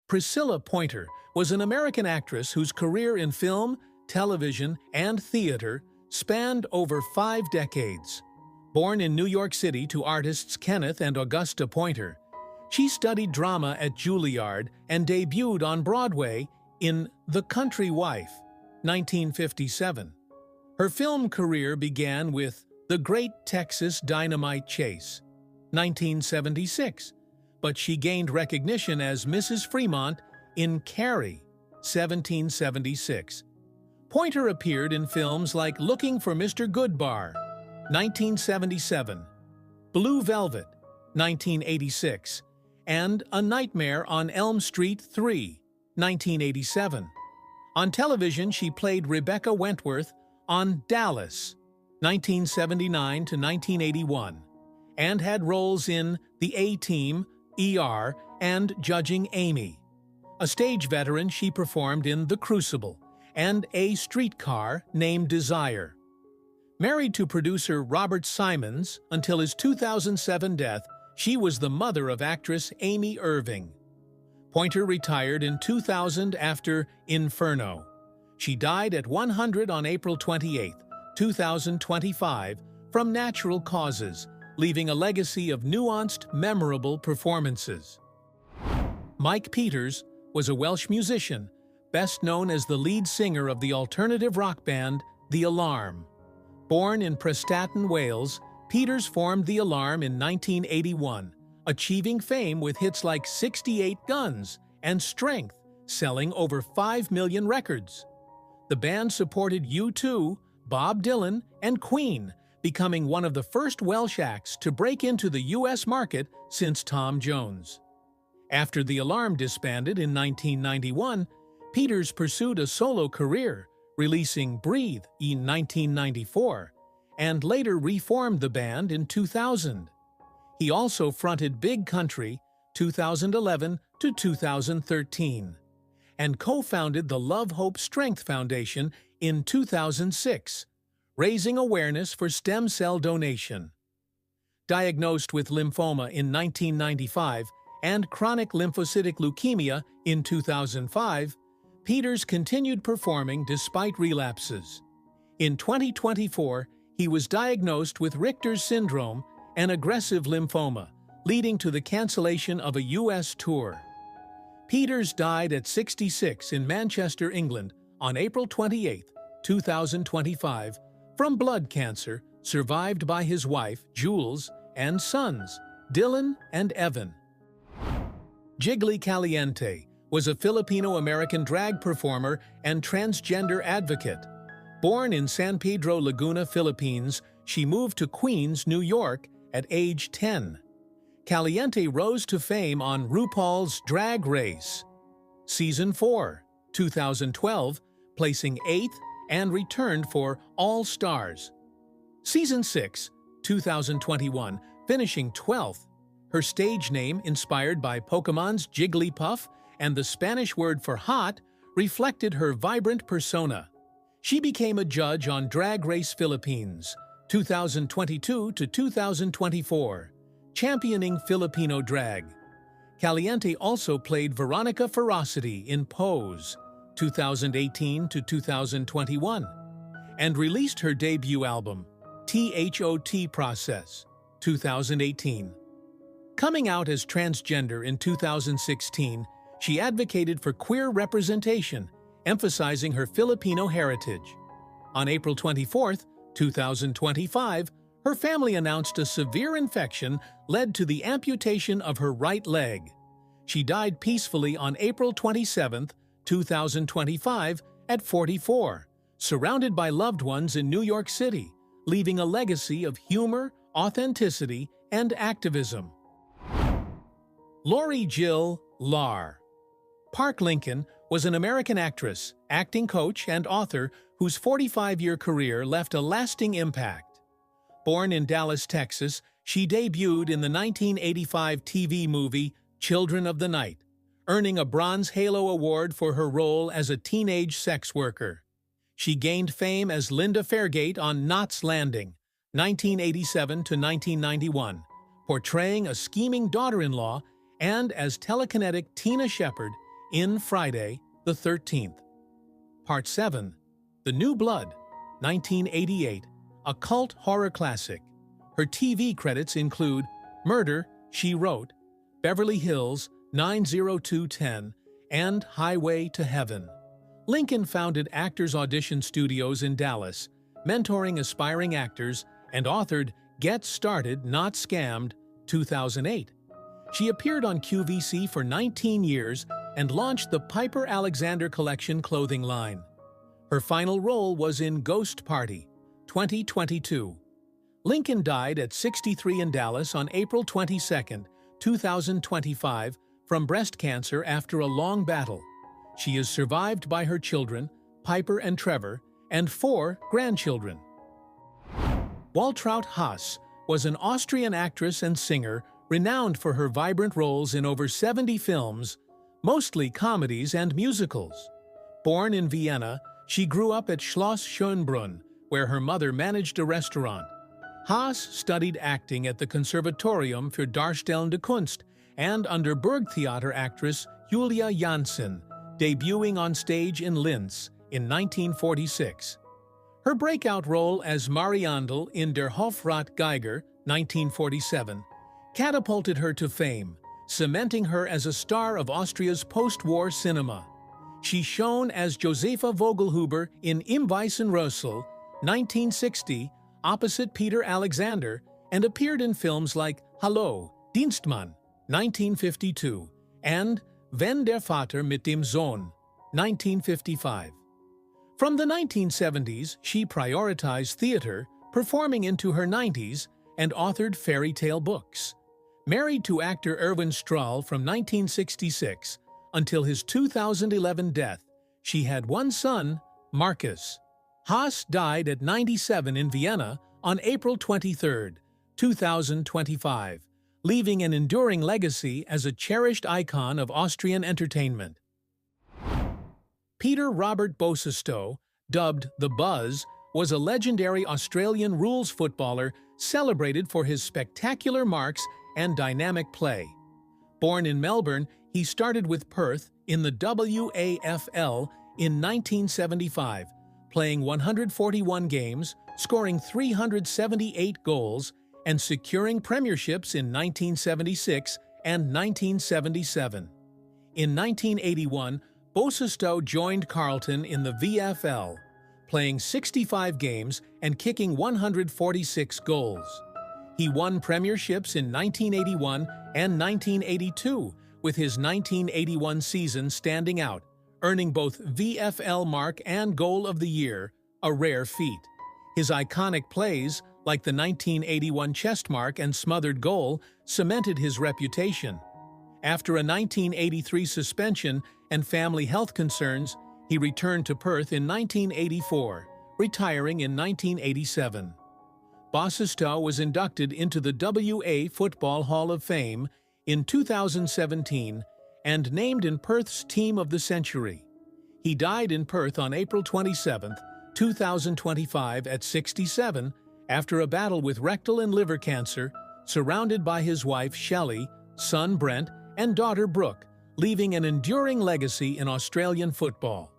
Priscilla Pointer was an American actress whose career in film, television, and theater spanned over 5 decades. Born in New York City to artists Kenneth and Augusta Pointer, she studied drama at Juilliard and debuted on Broadway in The Country Wife, 1957. Her film career began with The Great Texas Dynamite Chase, 1976, but she gained recognition as Mrs. Fremont in Carrie, 1776. Pointer appeared in films like Looking for Mr. Goodbar, 1977, Blue Velvet, 1986, and A Nightmare on Elm Street 3, 1987. On television, she played Rebecca Wentworth on Dallas, 1979 to 1981, and had roles in The A-Team, ER, and Judging Amy. A stage veteran, she performed in The Crucible and A Streetcar Named Desire. Married to producer Robert Simons until his 2007 death, she was the mother of actress Amy Irving. Pointer retired in 2000 after Inferno. She died at 100 on April 28, 2025, from natural causes, leaving a legacy of nuanced, memorable performances. Mike Peters was a Welsh musician, best known as the lead singer of the alternative rock band The Alarm. Born in Prestatyn, Wales, Peters formed The Alarm in 1981, achieving fame with hits like 68 Guns and Strength, selling over 5 million records. The band supported U2, Bob Dylan, and Queen, becoming one of the first Welsh acts to break into the U.S. market since Tom Jones. After The Alarm disbanded in 1991, Peters pursued a solo career, releasing Breathe in 1994, and later reformed the band in 2000. He also fronted Big Country 2011 to 2013, and co-founded the Love Hope Strength Foundation in 2006, raising awareness for stem cell donation. Diagnosed with lymphoma in 1995 and chronic lymphocytic leukemia in 2005, Peters continued performing despite relapses. In 2024, he was diagnosed with Richter's syndrome, an aggressive lymphoma, leading to the cancellation of a U.S. tour. Peters died at 66 in Manchester, England, on April 28, 2025, from blood cancer, survived by his wife, Jules, and sons, Dylan and Evan. Jiggly Caliente was a Filipino-American drag performer and transgender advocate. Born in San Pedro Laguna, Philippines, she moved to Queens, New York at age 10. Caliente rose to fame on RuPaul's Drag Race, Season 4, 2012, placing 8th and returned for All Stars. Season 6, 2021, finishing 12th. Her stage name, inspired by Pokemon's Jigglypuff and the Spanish word for hot, reflected her vibrant persona. She became a judge on Drag Race Philippines, 2022 to 2024, championing Filipino drag. Caliente also played Veronica Ferocity in Pose, 2018 to 2021, and released her debut album, THOT Process, 2018. Coming out as transgender in 2016, she advocated for queer representation, emphasizing her Filipino heritage. On April 24, 2025, her family announced a severe infection led to the amputation of her right leg. She died peacefully on April 27, 2025, at 44, surrounded by loved ones in New York City, leaving a legacy of humor, authenticity, and activism. Lori Jill Lar. Park Lincoln was an American actress, acting coach, and author whose 45-year career left a lasting impact. Born in Dallas, Texas, she debuted in the 1985 TV movie Children of the Night, earning a Bronze Halo Award for her role as a teenage sex worker. She gained fame as Linda Fairgate on Knots Landing, 1987 to 1991, portraying a scheming daughter-in-law, and as telekinetic Tina Shepard in Friday the 13th. Part 7, The New Blood, 1988, a cult horror classic. Her TV credits include Murder, She Wrote, Beverly Hills 90210, and Highway to Heaven. Lincoln founded Actors Audition Studios in Dallas, mentoring aspiring actors, and authored Get Started, Not Scammed, 2008. She appeared on QVC for 19 years and launched the Piper Alexander Collection clothing line. Her final role was in Ghost Party, 2022. Lincoln died at 63 in Dallas on April 22, 2025, from breast cancer after a long battle. She is survived by her children, Piper and Trevor, and 4 grandchildren. Waldemar Hos was an Austrian actress and singer renowned for her vibrant roles in over 70 films, mostly comedies and musicals. Born in Vienna, she grew up at Schloss Schönbrunn, where her mother managed a restaurant. Hos studied acting at the Conservatorium für Darstellende Kunst and under Burgtheater actress Julia Janssen, debuting on stage in Linz in 1946. Her breakout role as Martindale in Der Hofrat Geiger, 1947, catapulted her to fame, cementing her as a star of Austria's post-war cinema. She shone as Josepha Vogelhuber in Im Weißen Rössel, 1960, opposite Peter Alexander, and appeared in films like Hallo, Dienstmann, 1952, and Wenn der Vater mit dem Sohn, 1955. From the 1970s, she prioritized theater, performing into her 90s, and authored fairy tale books. Married to actor Erwin Strahl from 1966 until his 2011 death, she had one son, Marcus. Hos died at 97 in Vienna on April 23, 2025, leaving an enduring legacy as a cherished icon of Austrian entertainment. Peter Robert Bosto, dubbed The Buzz, was a legendary Australian rules footballer celebrated for his spectacular marks and dynamic play. Born in Melbourne, he started with Perth in the WAFL in 1975, playing 141 games, scoring 378 goals, and securing premierships in 1976 and 1977. In 1981, Bosto joined Carlton in the VFL, playing 65 games and kicking 146 goals. He won premierships in 1981 and 1982, with his 1981 season standing out, earning both VFL Mark and Goal of the Year, a rare feat. His iconic plays, like the 1981 chest mark and smothered goal, cemented his reputation. After a 1983 suspension and family health concerns, he returned to Perth in 1984, retiring in 1987. Bosto was inducted into the WA Football Hall of Fame in 2017 and named in Perth's Team of the Century. He died in Perth on April 27, 2025 at 67 after a battle with rectal and liver cancer, surrounded by his wife Shelley, son Brent, and daughter Brooke, leaving an enduring legacy in Australian football.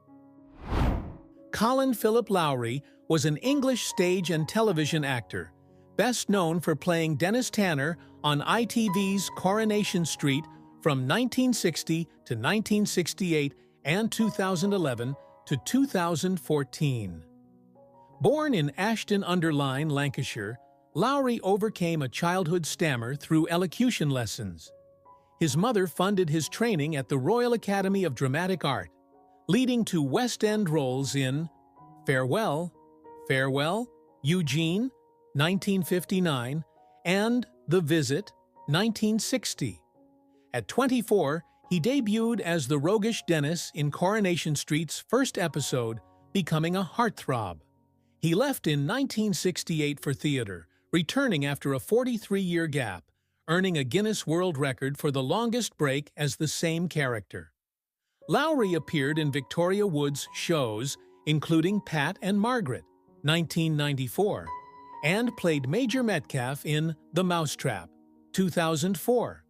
Colin Philip Lowry was an English stage and television actor, best known for playing Dennis Tanner on ITV's Coronation Street from 1960 to 1968 and 2011 to 2014. Born in Ashton-under-Lyne, Lancashire, Lowry overcame a childhood stammer through elocution lessons. His mother funded his training at the Royal Academy of Dramatic Art, leading to West End roles in Farewell, Farewell, Eugene, 1959, and The Visit, 1960. At 24, he debuted as the roguish Dennis in Coronation Street's first episode, becoming a heartthrob. He left in 1968 for theater, returning after a 43-year gap, earning a Guinness World Record for the longest break as the same character. Lowry appeared in Victoria Wood's shows, including Pat and Margaret, 1994, and played Major Metcalf in The Mousetrap, 2004.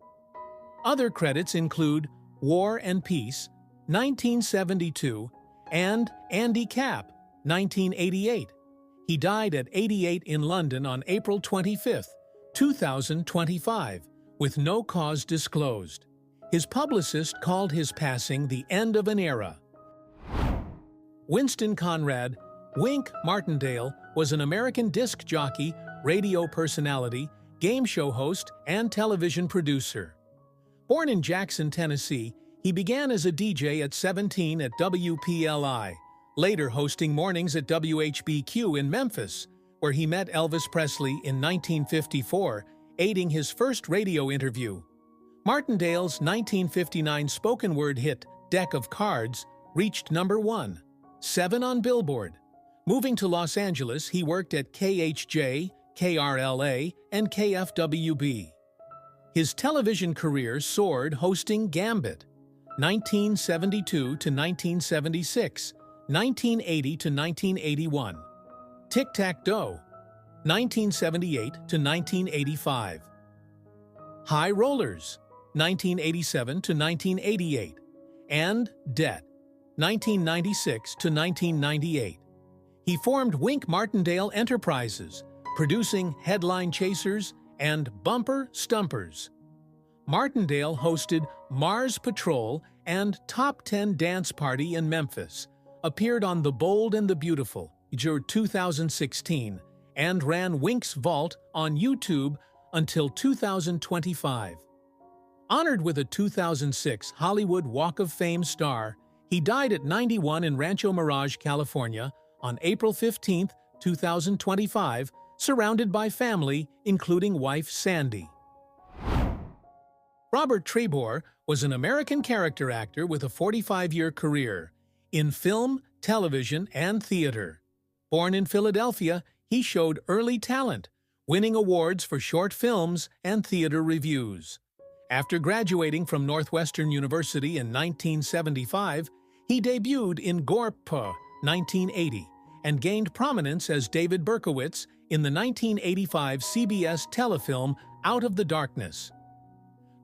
Other credits include War and Peace, 1972, and Andy Capp, 1988. He died at 88 in London on April 25, 2025, with no cause disclosed. His publicist called his passing the end of an era. Winston Conrad, Wink Martindale, was an American disc jockey, radio personality, game show host, and television producer. Born in Jackson, Tennessee, he began as a DJ at 17 at WPLI, later hosting mornings at WHBQ in Memphis, where he met Elvis Presley in 1954, aiding his first radio interview. Martindale's 1959 spoken-word hit, Deck of Cards, reached number 1, 7 on Billboard. Moving to Los Angeles, he worked at KHJ, KRLA, and KFWB. His television career soared hosting Gambit, 1972 to 1976, 1980 to 1981, Tic-Tac-Doe, 1978 to 1985, High Rollers, 1987 to 1988, and Debt, 1996 to 1998. He formed Wink Martindale Enterprises, producing Headline Chasers and Bumper Stumpers. Martindale hosted Mars Patrol and Top 10 Dance Party in Memphis, appeared on The Bold and the Beautiful, 2016, and ran Wink's Vault on YouTube until 2025. Honored with a 2006 Hollywood Walk of Fame star, he died at 91 in Rancho Mirage, California, on April 15, 2025, surrounded by family, including wife Sandy. Robert Treybor was an American character actor with a 45-year career in film, television, and theater. Born in Philadelphia, he showed early talent, winning awards for short films and theater reviews. After graduating from Northwestern University in 1975, he debuted in Gorpa, 1980, and gained prominence as David Berkowitz in the 1985 CBS telefilm Out of the Darkness.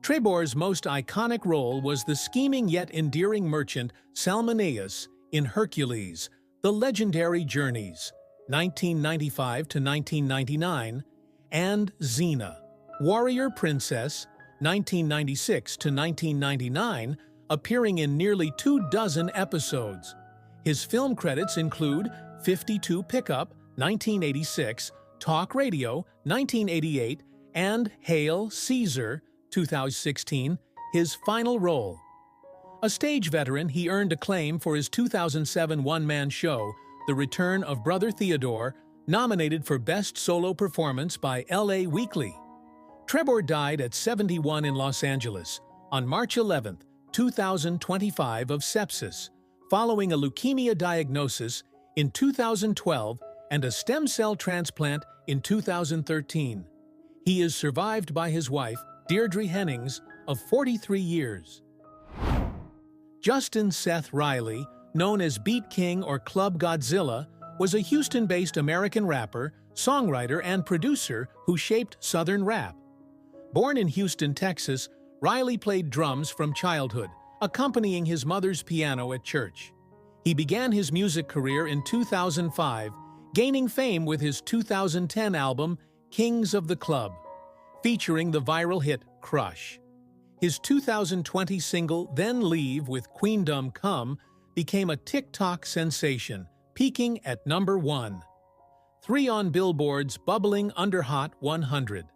Treybor's most iconic role was the scheming yet endearing merchant Salmoneus in Hercules, The Legendary Journeys, 1995 to 1999, and Xena, Warrior Princess, 1996 to 1999, appearing in nearly 24 episodes. His film credits include 52 Pickup, 1986, Talk Radio, 1988, and Hail, Caesar, 2016, his final role. A stage veteran, he earned acclaim for his 2007 one-man show, The Return of Brother Theodore, nominated for Best Solo Performance by LA Weekly. Treybor died at 71 in Los Angeles on March 11, 2025 of sepsis, following a leukemia diagnosis in 2012 and a stem cell transplant in 2013. He is survived by his wife, Deirdre Hennings, of 43 years. Justin Seth Riley, known as Beat King or Club Godzilla, was a Houston-based American rapper, songwriter, and producer who shaped Southern rap. Born in Houston, Texas, Riley played drums from childhood, accompanying his mother's piano at church. He began his music career in 2005, gaining fame with his 2010 album, Kings of the Club, featuring the viral hit Crush. His 2020 single, Then Leave with Queendom Come, became a TikTok sensation, peaking at number 1. 3 on Billboard's bubbling under Hot 100.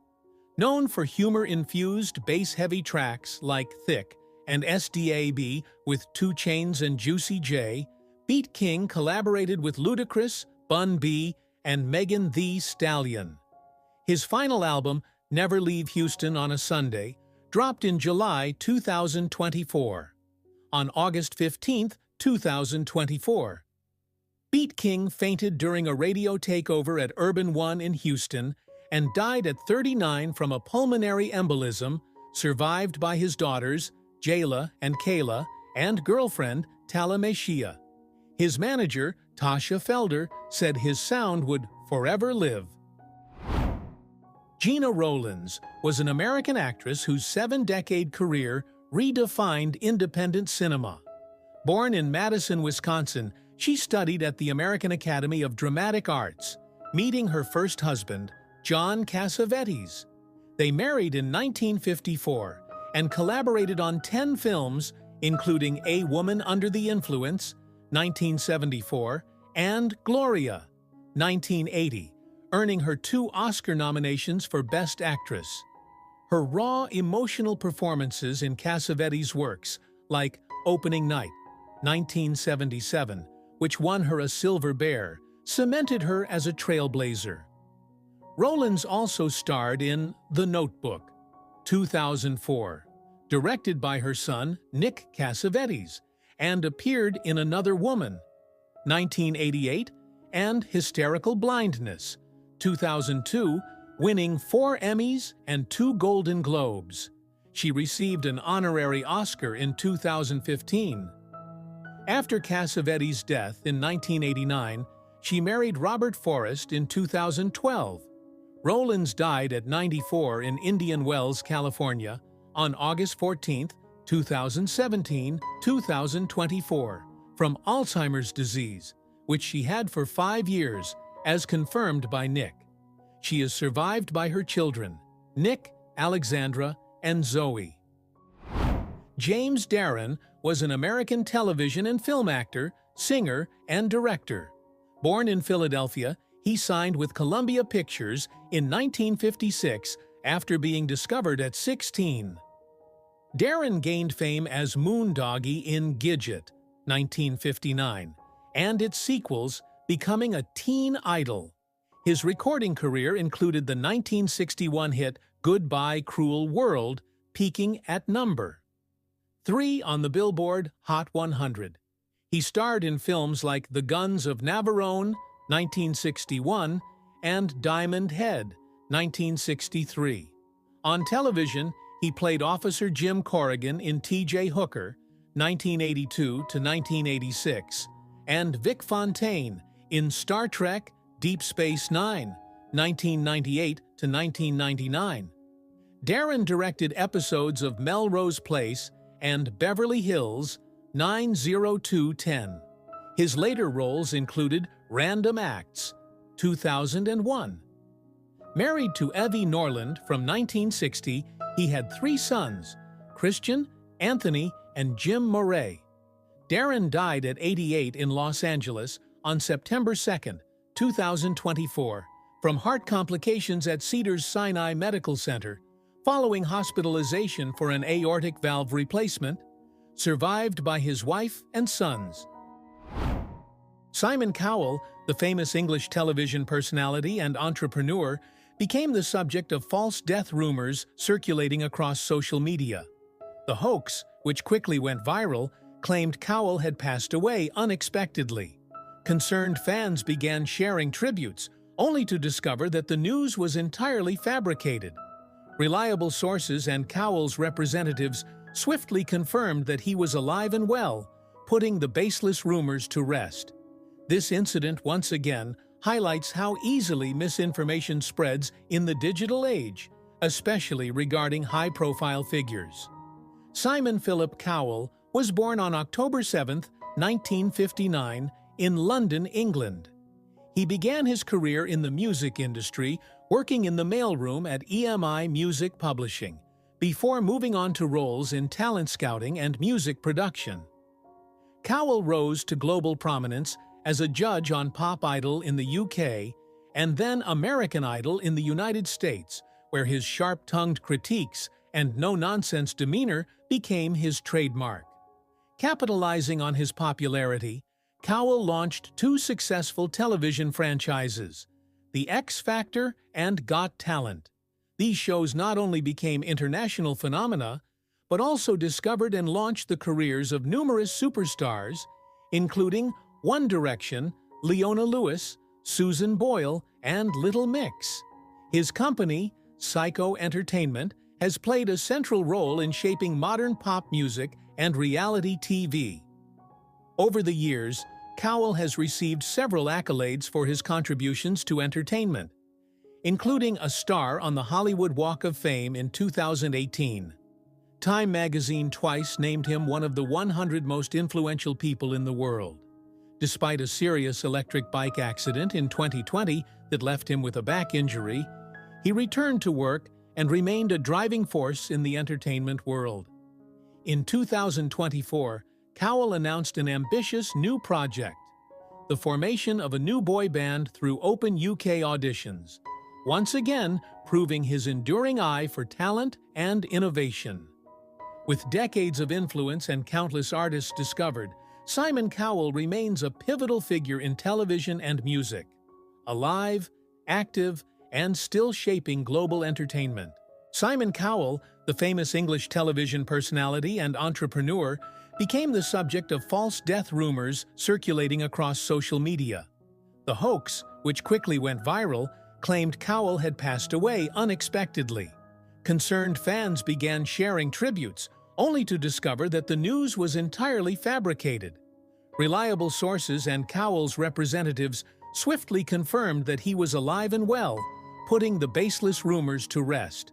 Known for humor-infused bass-heavy tracks like Thick and SDAB with 2 Chainz and Juicy J, Beat King collaborated with Ludacris, Bun B, and Megan Thee Stallion. His final album, Never Leave Houston on a Sunday, dropped in July 2024. On August 15, 2024, Beat King fainted during a radio takeover at Urban One in Houston and died at 39 from a pulmonary embolism, survived by his daughters, Jayla and Kayla, and girlfriend, Tala Meshia. His manager, Tasha Felder, said his sound would forever live. Gina Roland was an American actress whose 7-decade career redefined independent cinema. Born in Madison, Wisconsin, she studied at the American Academy of Dramatic Arts, meeting her first husband, John Cassavetes. They married in 1954 and collaborated on 10 films, including A Woman Under the Influence, 1974, and Gloria, 1980, earning her 2 Oscar nominations for Best Actress. Her raw, emotional performances in Cassavetes' works, like Opening Night, 1977, which won her a Silver Bear, cemented her as a trailblazer. Roland also starred in The Notebook, 2004, directed by her son, Nick Cassavetes, and appeared in Another Woman, 1988, and Hysterical Blindness, 2002, winning 4 Emmys and 2 Golden Globes. She received an honorary Oscar in 2015. After Cassavetes' death in 1989, she married Robert Forrest in 2012. Roland died at 94 in Indian Wells, California, on August 14, 2024, from Alzheimer's disease, which she had for 5 years, as confirmed by Nick. She is survived by her children, Nick, Alexandra, and Zoe. James Darren was an American television and film actor, singer, and director. Born in Philadelphia, he signed with Columbia Pictures in 1956 after being discovered at 16. Darren gained fame as Moondoggie in Gidget, 1959, and its sequels, becoming a teen idol. His recording career included the 1961 hit Goodbye Cruel World, peaking at number 3 on the Billboard Hot 100. He starred in films like The Guns of Navarone, 1961, and Diamond Head, 1963. On television, he played Officer Jim Corrigan in T.J. Hooker, 1982 to 1986, and Vic Fontaine in Star Trek Deep Space Nine, 1998 to 1999. Darren directed episodes of Melrose Place and Beverly Hills 90210. His later roles included Random Acts, 2001. Married to Evie Norland from 1960, he had 3 sons, Christian, Anthony, and Jim Murray. Darren died at 88 in Los Angeles on September 2, 2024, from heart complications at Cedars-Sinai Medical Center, following hospitalization for an aortic valve replacement, survived by his wife and sons. Simon Cowell, the famous English television personality and entrepreneur, became the subject of false death rumors circulating across social media. The hoax, which quickly went viral, claimed Cowell had passed away unexpectedly. Concerned fans began sharing tributes, only to discover that the news was entirely fabricated. Reliable sources and Cowell's representatives swiftly confirmed that he was alive and well, putting the baseless rumors to rest. This incident once again highlights how easily misinformation spreads in the digital age, especially regarding high-profile figures. Simon Philip Cowell was born on October 7, 1959, in London, England. He began his career in the music industry, working in the mailroom at EMI Music Publishing, before moving on to roles in talent scouting and music production. Cowell rose to global prominence as a judge on Pop Idol in the UK and then American Idol in the United States, where his sharp-tongued critiques and no-nonsense demeanor became his trademark. Capitalizing on his popularity, Cowell launched 2 successful television franchises, The X Factor and Got Talent. These shows not only became international phenomena, but also discovered and launched the careers of numerous superstars, including One Direction, Leona Lewis, Susan Boyle, and Little Mix. His company, Psycho Entertainment, has played a central role in shaping modern pop music and reality TV. Over the years, Cowell has received several accolades for his contributions to entertainment, including a star on the Hollywood Walk of Fame in 2018. Time magazine twice named him one of the 100 most influential people in the world. Despite a serious electric bike accident in 2020 that left him with a back injury, he returned to work and remained a driving force in the entertainment world. In 2024, Cowell announced an ambitious new project, the formation of a new boy band through open UK auditions, once again proving his enduring eye for talent and innovation. With decades of influence and countless artists discovered, Simon Cowell remains a pivotal figure in television and music, alive, active, and still shaping global entertainment. Simon Cowell, the famous English television personality and entrepreneur, became the subject of false death rumors circulating across social media. The hoax, which quickly went viral, claimed Cowell had passed away unexpectedly. Concerned fans began sharing tributes, only to discover that the news was entirely fabricated. Reliable sources and Cowell's representatives swiftly confirmed that he was alive and well, putting the baseless rumors to rest.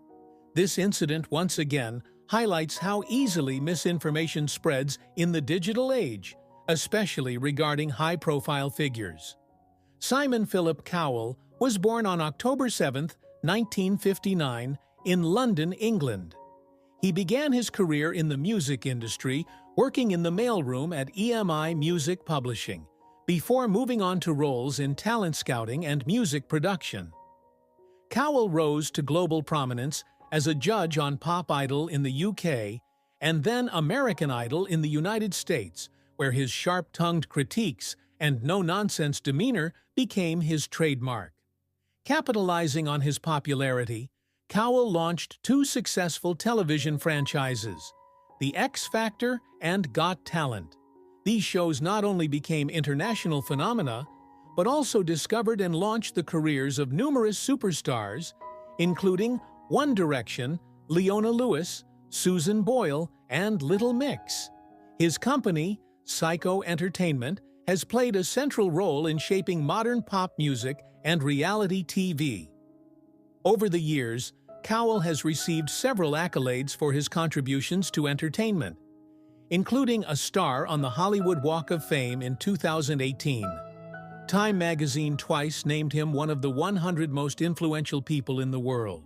This incident once again highlights how easily misinformation spreads in the digital age, especially regarding high-profile figures. Simon Philip Cowell was born on October 7, 1959, in London, England. He began his career in the music industry, working in the mailroom at EMI Music Publishing, before moving on to roles in talent scouting and music production. Cowell rose to global prominence as a judge on Pop Idol in the UK and then American Idol in the United States, where his sharp-tongued critiques and no-nonsense demeanor became his trademark. Capitalizing on his popularity, Cowell launched two successful television franchises, The X Factor and Got Talent. These shows not only became international phenomena, but also discovered and launched the careers of numerous superstars, including One Direction, Leona Lewis, Susan Boyle, and Little Mix. His company, Psycho Entertainment, has played a central role in shaping modern pop music and reality TV. Over the years, Cowell has received several accolades for his contributions to entertainment, including a star on the Hollywood Walk of Fame in 2018. Time magazine twice named him one of the 100 most influential people in the world.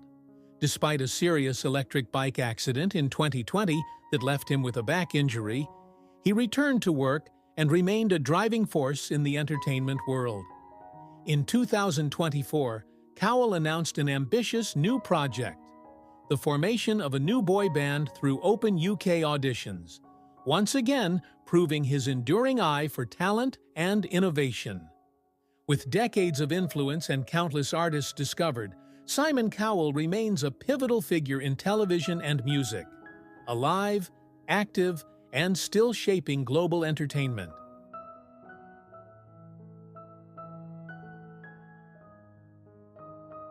Despite a serious electric bike accident in 2020 that left him with a back injury, he returned to work and remained a driving force in the entertainment world. In 2024, Cowell announced an ambitious new project, the formation of a new boy band through open UK auditions, once again proving his enduring eye for talent and innovation. With decades of influence and countless artists discovered, Simon Cowell remains a pivotal figure in television and music, alive, active, and still shaping global entertainment.